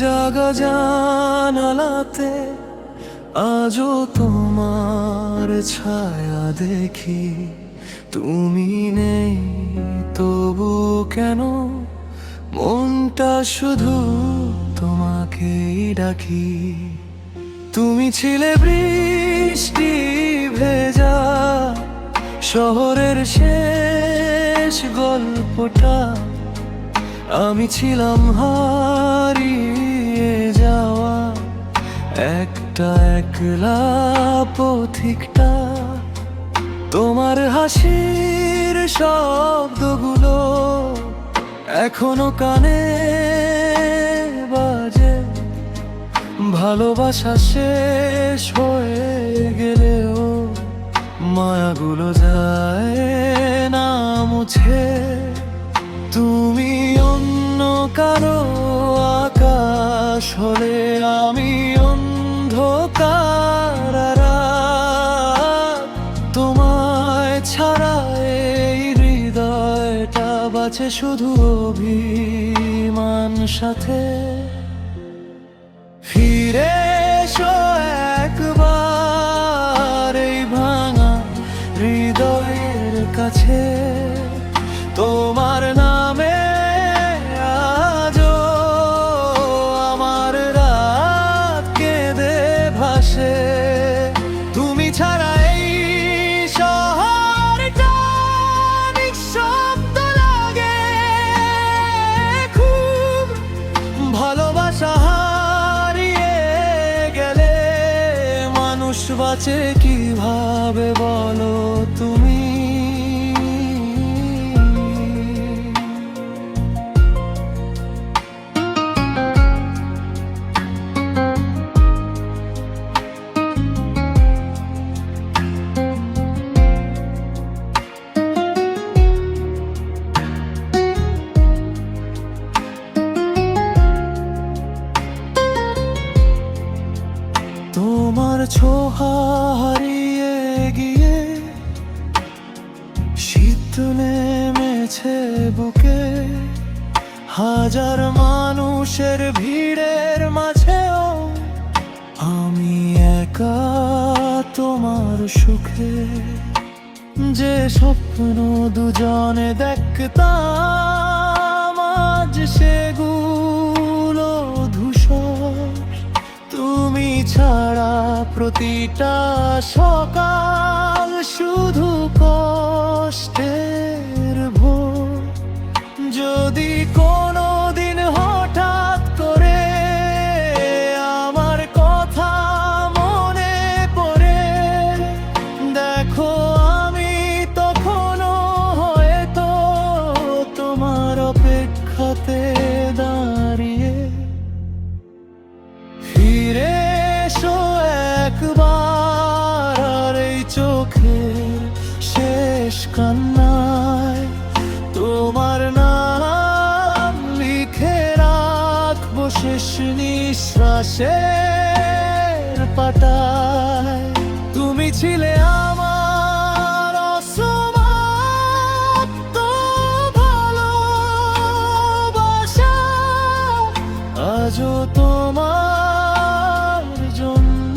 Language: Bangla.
জাগা জানালাতে আজও তোমার ছায়া দেখি। তুমি নেই তবু কেন মনটা শুধু তোমাকেই ডাকি। তুমি ছিলে বৃষ্টি ভেজা শহরের শেষ গল্পটা, আমি ছিলাম হারিয়ে যাওয়া একটা একলা পথিকটা। তোমার হাসির শব্দগুলো এখনো কানে বাজে। ভালোবাসা শেষ হয়ে গেলেও মায়াগুলো যায় না মুছে। তুমি অন্য কারো আকাশ হলে আমি অন্ধকার রাত। তোমায় ছাড়া এই হৃদয়টা বাঁচে শুধু অভিমান সাথে। ফিরে এসো একবার এই ভাঙা হৃদয়ের কাছে। তোমার নামে আজও আমার রাত কেঁদে ভাসে। তুমি ছাড়া এই শহরটা নিঃশব্দ লাগে খুব। ভালোবাসা হারিয়ে গেলে মানুষ বাঁচে কিভাবে বলো তুমি? তোমার ছোঁয়া হারিয়ে গিয়ে শীত নেমেছে বুকে। হাজার মানুষের ভিড়ের মাঝেও আমি একা তোমার সুখে। যে স্বপ্ন দুজনে দেখতাম আজ সেগুলো ধূসর। তুমি ছাড়া প্রতিটা সকাল শুধু কষ্টের ভোর। যদি কোনো দিন হঠাৎ করে আমার কথা মনে পড়ে, দেখো আমি তখনও হয়তো তোমার অপেক্ষাতে দাঁড়িয়ে। ফিরে এসো একবার আর এই চোখের শেষ কান্নায় তোমার নাম লিখে রাখবো শেষ নিঃশ্বাসের পাতায়। তুমি ছিলে আমার অসমাপ্ত ভালোবাসা, আজও তোমার জন্য